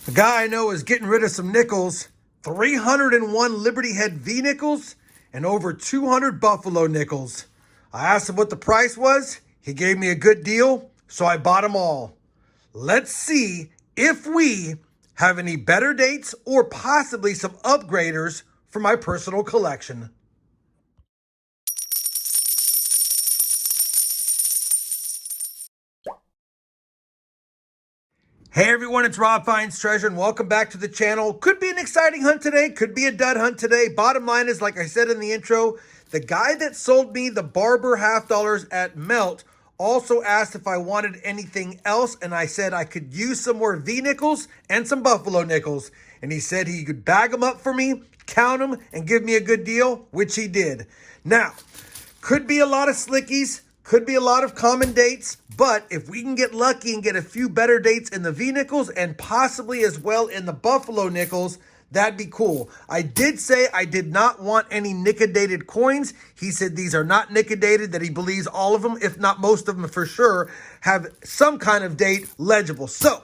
The guy I know is getting rid of some nickels, 301 Liberty Head V nickels and over 200 Buffalo nickels. I asked him what the price was. He gave me a good deal, so I bought them all. Let's see if we have any better dates or possibly some upgraders for my personal collection. Hey everyone, it's RobFindsTreasure and welcome back to the channel. Could be an exciting hunt today, could be a dud hunt today. Bottom line is, like I said in the intro, the guy that sold me the Barber half dollars at Melt also asked if I wanted anything else, and I said I could use some more V nickels and some Buffalo nickels. And he said he could bag them up for me, count them, and give me a good deal, which he did. Now, could be a lot of slickies, could be a lot of common dates, but if we can get lucky and get a few better dates in the V nickels and possibly as well in the Buffalo nickels, that'd be cool. I did say I did not want any Nic-A-Dated coins. He said these are not Nic-A-Dated, that he believes all of them, if not most of them for sure, have some kind of date legible. So,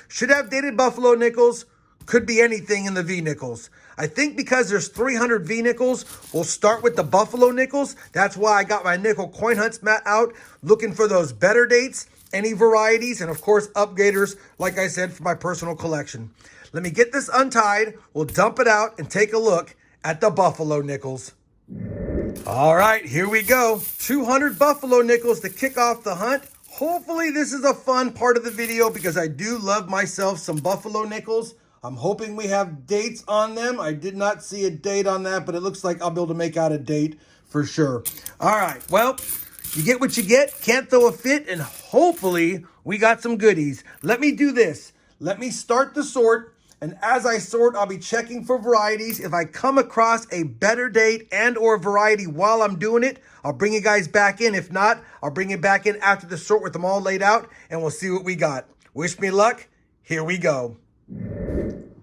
should have dated Buffalo nickels, could be anything in the V nickels. I think because there's 300 V nickels, we'll start with the Buffalo nickels. That's why I got my nickel coin hunts mat out, looking for those better dates, any varieties, and of course upgraders, like I said, for my personal collection. Let me get this untied. We'll dump it out and take a look at the Buffalo nickels. All right, here we go. 200 Buffalo nickels to kick off the hunt. Hopefully this is a fun part of the video because I do love myself some Buffalo nickels. I'm hoping we have dates on them. I did not see a date on that, but it looks like I'll be able to make out a date for sure. All right, well, you get what you get. Can't throw a fit, and hopefully we got some goodies. Let me do this. Let me start the sort, and as I sort, I'll be checking for varieties. If I come across a better date and or variety while I'm doing it, I'll bring you guys back in. If not, I'll bring you back in after the sort with them all laid out, and we'll see what we got. Wish me luck. Here we go.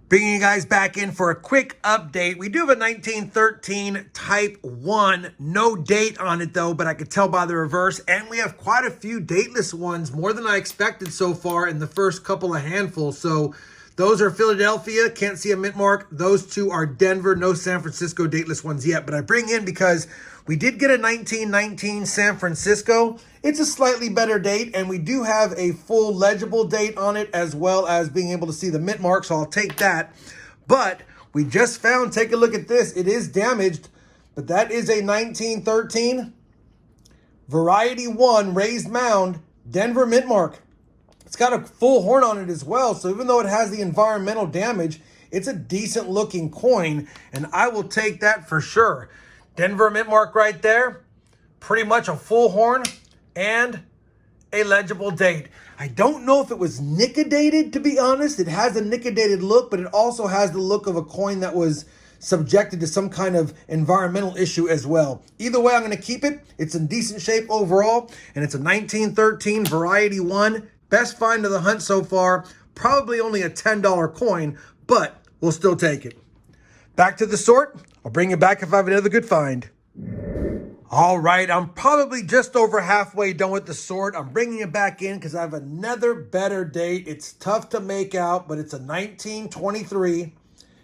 Bringing you guys back in for a quick update. We do have a 1913 Type 1. No date on it though, but I could tell by the reverse. And we have quite a few dateless ones, more than I expected so far in the first couple of handfuls. So those are Philadelphia, can't see a mint mark. Those two are Denver, no San Francisco dateless ones yet. But I bring in because we did get a 1919 San Francisco. It's a slightly better date, and we do have a full legible date on it as well as being able to see the mint mark, so I'll take that. But we just found, take a look at this, it is damaged, but that is a 1913 Variety 1 Raised Mound Denver mint mark. It's got a full horn on it as well, so even though it has the environmental damage, it's a decent looking coin, and I will take that for sure. Denver mint mark right there, pretty much a full horn and a legible date. I don't know if it was Nic-A-Dated, to be honest. It has a Nic-A-Dated look, but it also has the look of a coin that was subjected to some kind of environmental issue as well. Either way, I'm going to keep it. It's in decent shape overall, and it's a 1913 Variety 1. Best find of the hunt so far. Probably only a $10 coin, but we'll still take it. Back to the sort. I'll bring you back if I have another good find. All right, I'm probably just over halfway done with the sort. I'm bringing it back in because I have another better date. It's tough to make out, but it's a 1923.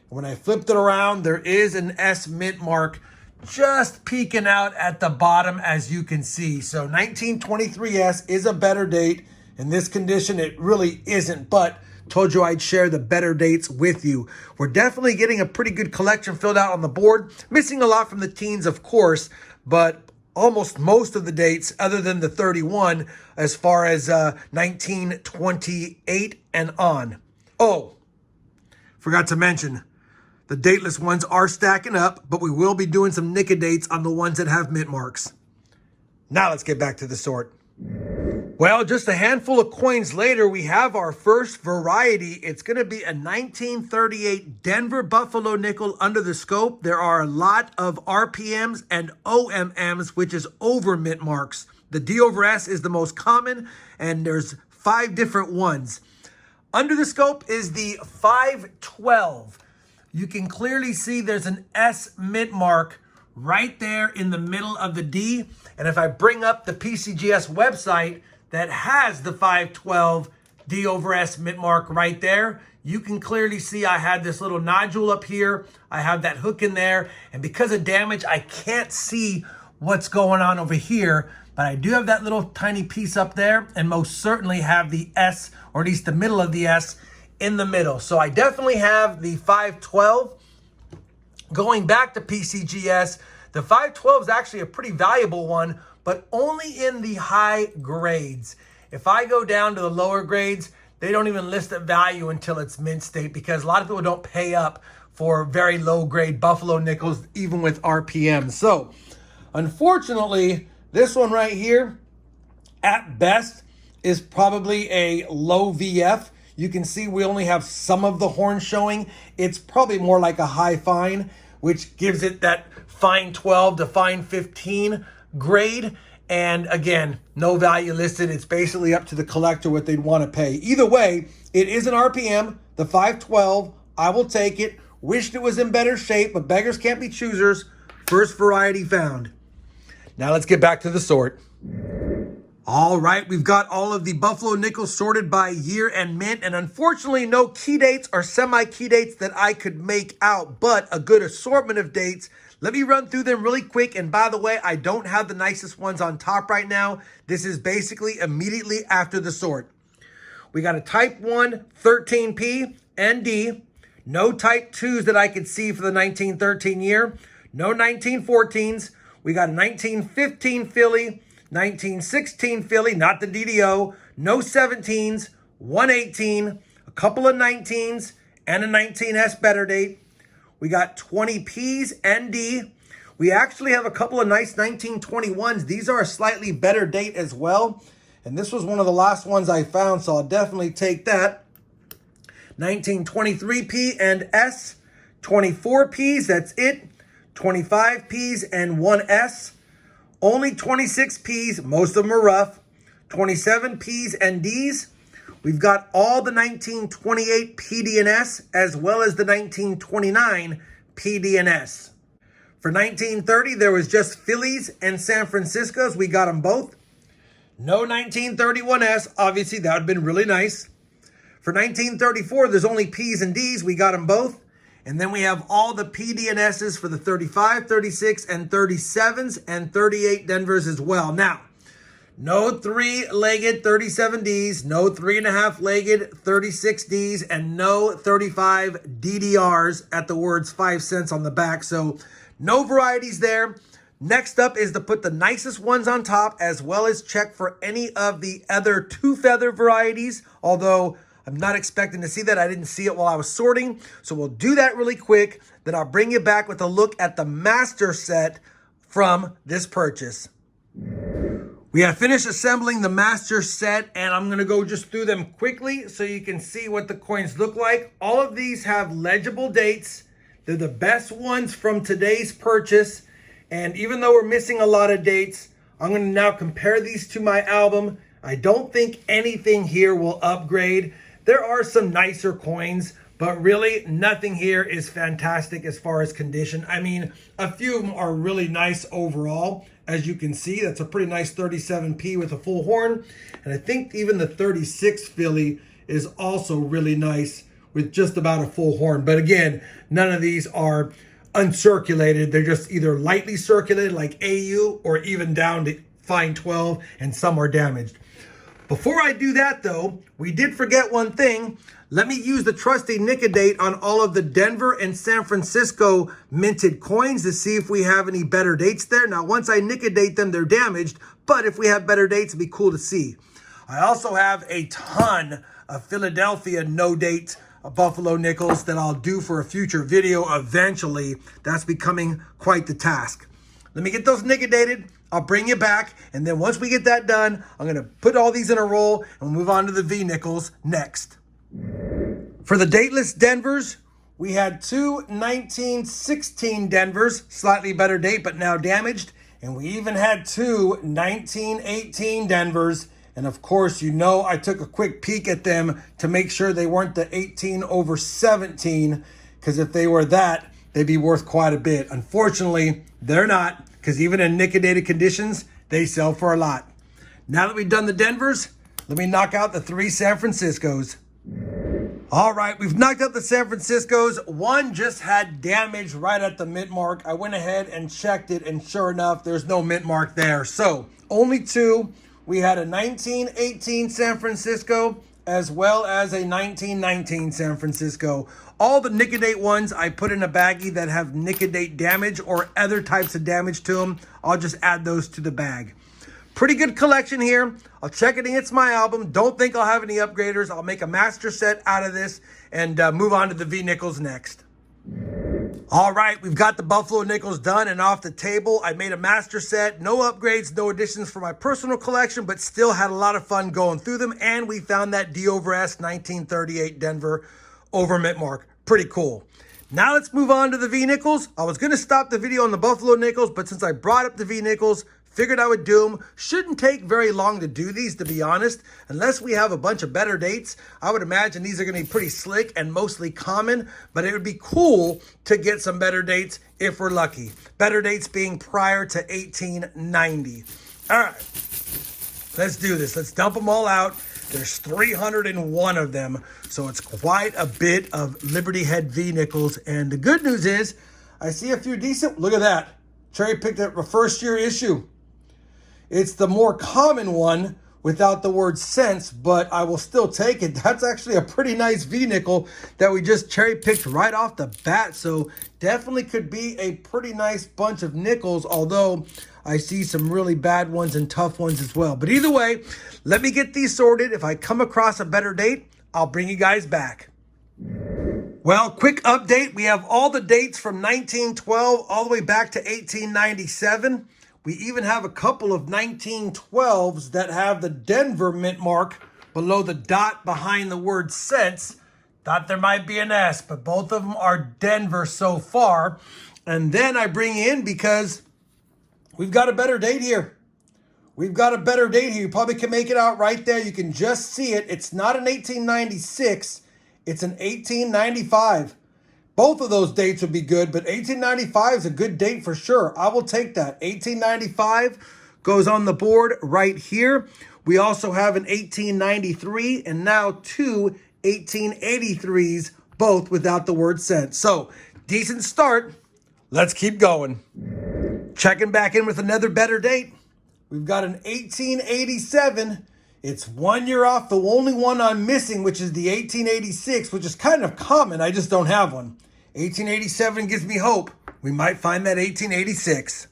When I flipped it around, there is an S mint mark just peeking out at the bottom, as you can see. So 1923S is a better date. In this condition, it really isn't, but told you I'd share the better dates with you. We're definitely getting a pretty good collection filled out on the board. Missing a lot from the teens, of course, but almost most of the dates, other than the 31, as far as 1928 and on. Oh, forgot to mention, the dateless ones are stacking up, but we will be doing some Nic-A-Dates on the ones that have mint marks. Now let's get back to the sort. Well, just a handful of coins later, we have our first variety. It's going to be a 1938 Denver Buffalo nickel under the scope. There are a lot of RPMs and OMMs, which is over mint marks. The D over S is the most common, and there's 5 different ones. Under the scope is the 512. You can clearly see there's an S mint mark right there in the middle of the D. And if I bring up the PCGS website that has the 512, D over S mint mark right there. You can clearly see I had this little nodule up here. I have that hook in there. And because of damage, I can't see what's going on over here. But I do have that little tiny piece up there, and most certainly have the S, or at least the middle of the S, in the middle. So I definitely have the 512. Going back to PCGS, the 512 is actually a pretty valuable one, but only in the high grades. If I go down to the lower grades, they don't even list a value until it's mint state, because a lot of people don't pay up for very low grade Buffalo nickels, even with RPM. So unfortunately, this one right here, at best, is probably a low VF. You can see we only have some of the horn showing. It's probably more like a high fine, which gives it that fine 12 to fine 15 grade. And again, no value listed. It's basically up to the collector what they'd want to pay. Either way, it is an RPM, the 512. I will take it. Wished it was in better shape, but beggars can't be choosers. First variety found. Now let's get back to the sort. All right, we've got all of the Buffalo nickels sorted by year and mint, and unfortunately no key dates or semi-key dates that I could make out, but a good assortment of dates. Let me run through them really quick, and by the way, I don't have the nicest ones on top right now. This is basically immediately after the sort. We got a Type 1 13P and D, no Type 2s that I could see for the 1913 year, no 1914s. We got a 1915 Philly, 1916 Philly, not the DDO, no 17s, 118, a couple of 19s, and a 19S better date. We got 20 Ps and D. We actually have a couple of nice 1921s. These are a slightly better date as well. And this was one of the last ones I found, so I'll definitely take that. 1923 P and S, 24 Ps, that's it. 25 Ps and 1S. Only 26 Ps, most of them are rough. 27 Ps and Ds. We've got all the 1928 PD and S as well as the 1929 PD and S. For 1930, there was just Phillies and San Franciscos. We got them both. No 1931S. Obviously, that would have been really nice. For 1934, there's only Ps and Ds. We got them both. And then we have all the PD and S's for the 35, 36, and 37s, and 38 Denvers as well. Now, no 3-legged 37Ds, no 3.5-legged 36Ds, and no 35 DDRs at the words 5 cents on the back. So no varieties there. Next up is to put the nicest ones on top, as well as check for any of the other 2-feather varieties, although I'm not expecting to see that. I didn't see it while I was sorting. So we'll do that really quick. Then I'll bring you back with a look at the master set from this purchase. We have finished assembling the master set, and I'm going to go just through them quickly so you can see what the coins look like. All of these have legible dates. They're the best ones from today's purchase. And even though we're missing a lot of dates, I'm going to now compare these to my album. I don't think anything here will upgrade. There are some nicer coins, but really nothing here is fantastic as far as condition. I mean, a few of them are really nice overall. As you can see, that's a pretty nice 37P with a full horn. And I think even the 36 Philly is also really nice with just about a full horn. But again, none of these are uncirculated. They're just either lightly circulated like AU or even down to fine 12, and some are damaged. Before I do that though, we did forget one thing. Let me use the trusty Nic-A-Date on all of the Denver and San Francisco minted coins to see if we have any better dates there. Now, once I Nic-A-Date them, they're damaged, but if we have better dates, it'd be cool to see. I also have a ton of Philadelphia no-date Buffalo nickels that I'll do for a future video eventually. That's becoming quite the task. Let me get those Nic-A-Dated. I'll bring you back, and then once we get that done, I'm going to put all these in a roll, and we'll move on to the V-nickels next. For the dateless Denvers, we had two 1916 Denvers, slightly better date, but now damaged. And we even had two 1918 Denvers. And of course, you know, I took a quick peek at them to make sure they weren't the 18/17, because if they were that, they'd be worth quite a bit. Unfortunately, they're not, because even in Nic-A-Dated conditions, they sell for a lot. Now that we've done the Denvers, Let me knock out the 3 San Franciscos. All right, we've knocked out the San Franciscos. One just had damage right at the mint mark. I went ahead and checked it, and sure enough, there's no mint mark there. So only 2. We had a 1918 San Francisco as well as a 1919 San Francisco. All the Nic-A-Date ones I put in a baggie that have Nic-A-Date damage or other types of damage to them. I'll just add those to the bag. Pretty good collection here. I'll check it against my album. Don't think I'll have any upgraders. I'll make a master set out of this and move on to the V-Nickels next. All right, we've got the Buffalo Nickels done and off the table. I made a master set. No upgrades, no additions for my personal collection, but still had a lot of fun going through them. And we found that D over S 1938 Denver over mint mark. Pretty cool. Now let's move on to the V-Nickels. I was going to stop the video on the Buffalo Nickels, but since I brought up the V-Nickels, figured I would do them. Shouldn't take very long to do these, to be honest. Unless we have a bunch of better dates, I would imagine these are going to be pretty slick and mostly common, but it would be cool to get some better dates if we're lucky. Better dates being prior to 1890. All right, let's do this. Let's dump them all out. There's 301 of them, so it's quite a bit of Liberty Head V-Nickels. And the good news is, I see a few decent. Look at that. Cherry picked up a first-year issue. It's the more common one without the word cents, but I will still take it. That's actually a pretty nice V-Nickel that we just cherry-picked right off the bat. So definitely could be a pretty nice bunch of nickels, although I see some really bad ones and tough ones as well. But either way, let me get these sorted. If I come across a better date, I'll bring you guys back. Well, quick update. We have all the dates from 1912 all the way back to 1897. We even have a couple of 1912s that have the Denver mint mark below the dot behind the word cents. Thought there might be an S, but both of them are Denver so far. And then I bring in because we've got a better date here. We've got a better date here. You probably can make it out right there. You can just see it. It's not an 1896. It's an 1895. Both of those dates would be good, but 1895 is a good date for sure. I will take that. 1895 goes on the board right here. We also have an 1893 and now 2 1883s, both without the word cents. So, decent start. Let's keep going. Checking back in with another better date. We've got an 1887. It's 1 year off the only one I'm missing, which is the 1886, which is kind of common. I just don't have one. 1887 gives me hope. We might find that 1886.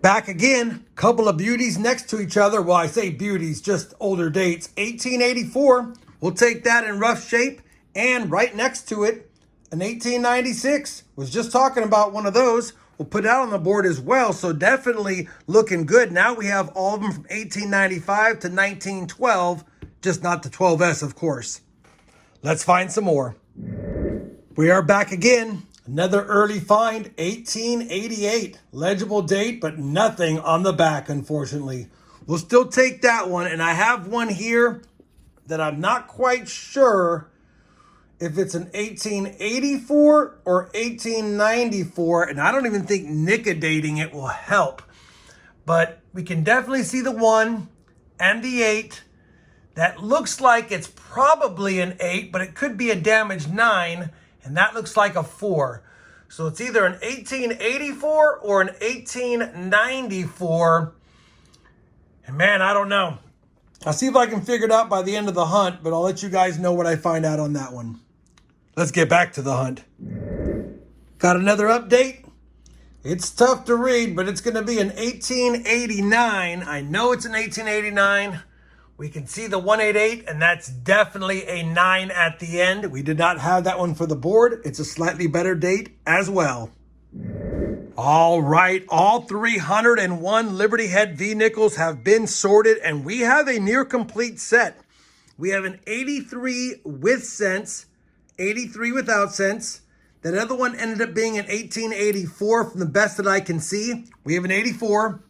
Back again, couple of beauties next to each other. Well, I say beauties, just older dates. 1884, we'll take that in rough shape. And right next to it, an 1896. Was just talking about one of those. We'll put that on the board as well. So definitely looking good. Now we have all of them from 1895 to 1912, just not the 12S, of course. Let's find some more. We are back again. Another early find, 1888. Legible date, but nothing on the back, unfortunately. We'll still take that one. And I have one here that I'm not quite sure if it's an 1884 or 1894. And I don't even think Nic-A-Dating it will help. But we can definitely see the 1 and the 8. That looks like it's probably an 8, but it could be a damaged 9. And that looks like a 4. So it's either an 1884 or an 1894. And man, I don't know. I'll see if I can figure it out by the end of the hunt, but I'll let you guys know what I find out on that one. Let's get back to the hunt. Got another update. It's tough to read, but it's going to be an 1889. I know it's an 1889. We can see the 188, and that's definitely a 9 at the end. We did not have that one for the board. It's a slightly better date as well. All right, all 301 Liberty Head V-Nickels have been sorted, and we have a near complete set. We have an 83 with cents, 83 without cents. That other one ended up being an 1884 from the best that I can see. We have an 84,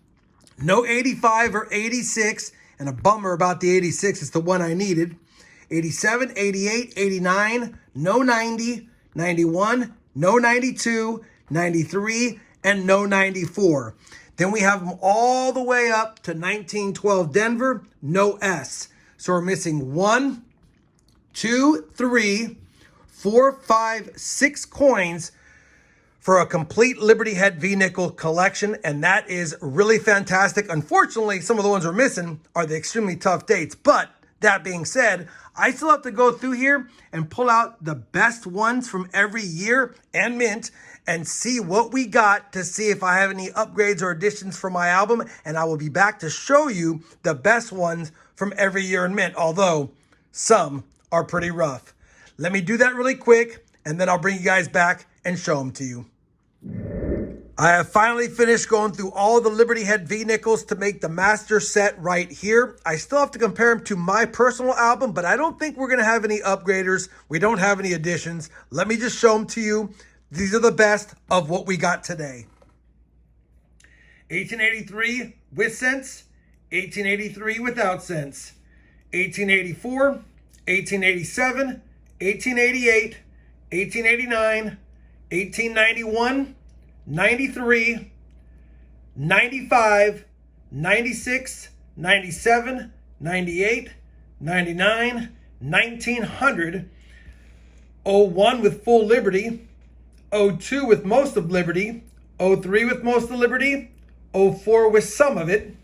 no 85 or 86, and a bummer about the 86. It's the one I needed. 87, 88, 89, no 90, 91, no 92, 93, and no 94. Then we have them all the way up to 1912 Denver, no S. So we're missing 1, 2, 3, 4, 5, 6 coins for a complete Liberty Head V-Nickel collection, and that is really fantastic. Unfortunately, some of the ones we're missing are the extremely tough dates, but that being said, I still have to go through here and pull out the best ones from every year and mint and see what we got to see if I have any upgrades or additions for my album, and I will be back to show you the best ones from every year and mint, although some are pretty rough. Let me do that really quick, and then I'll bring you guys back and show them to you. I have finally finished going through all the Liberty Head V-Nickels to make the master set right here. I still have to compare them to my personal album, but I don't think we're going to have any upgraders. We don't have any additions. Let me just show them to you. These are the best of what we got today. 1883 with cents, 1883 without cents, 1884, 1887, 1888, 1889, 1891, 93, 95, 96, 97, 98, 99, 1900, 01 with full Liberty, 02 with most of Liberty, 03 with most of Liberty, 04 with some of it,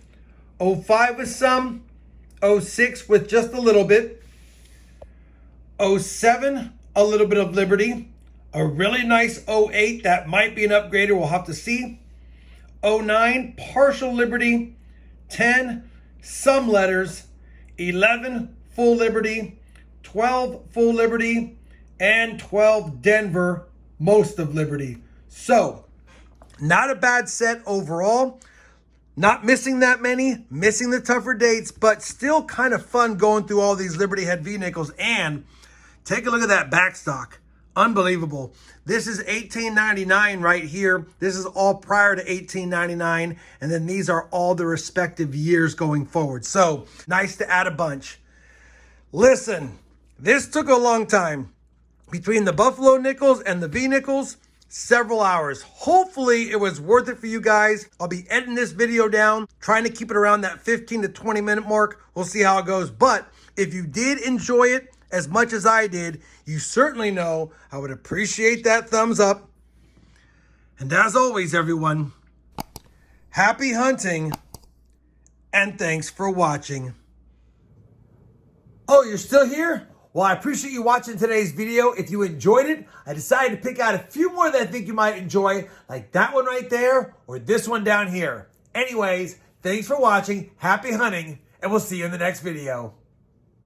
05 with some, 06 with just a little bit, 07 a little bit of Liberty, a really nice 08 that might be an upgrader, we'll have to see, 09 partial Liberty, 10 some letters, 11 full Liberty, 12 full Liberty, and 12 Denver most of Liberty. So not a bad set overall. Not missing that many, missing the tougher dates, but still kind of fun going through all these Liberty Head V-Nickels. And take a look at that backstock. Unbelievable. This is $18.99 right here. This is all prior to $18.99. And then these are all the respective years going forward. So nice to add a bunch. Listen, this took a long time. Between the Buffalo Nickels and the V-Nickels, several hours. Hopefully it was worth it for you guys. I'll be editing this video down, trying to keep it around that 15 to 20 minute mark. We'll see how it goes. But if you did enjoy it as much as I did, you certainly know I would appreciate that thumbs up. And as always, everyone, happy hunting and thanks for watching. Oh, you're still here? Well, I appreciate you watching today's video. If you enjoyed it, I decided to pick out a few more that I think you might enjoy, like that one right there or this one down here. Anyways, thanks for watching, happy hunting, and we'll see you in the next video.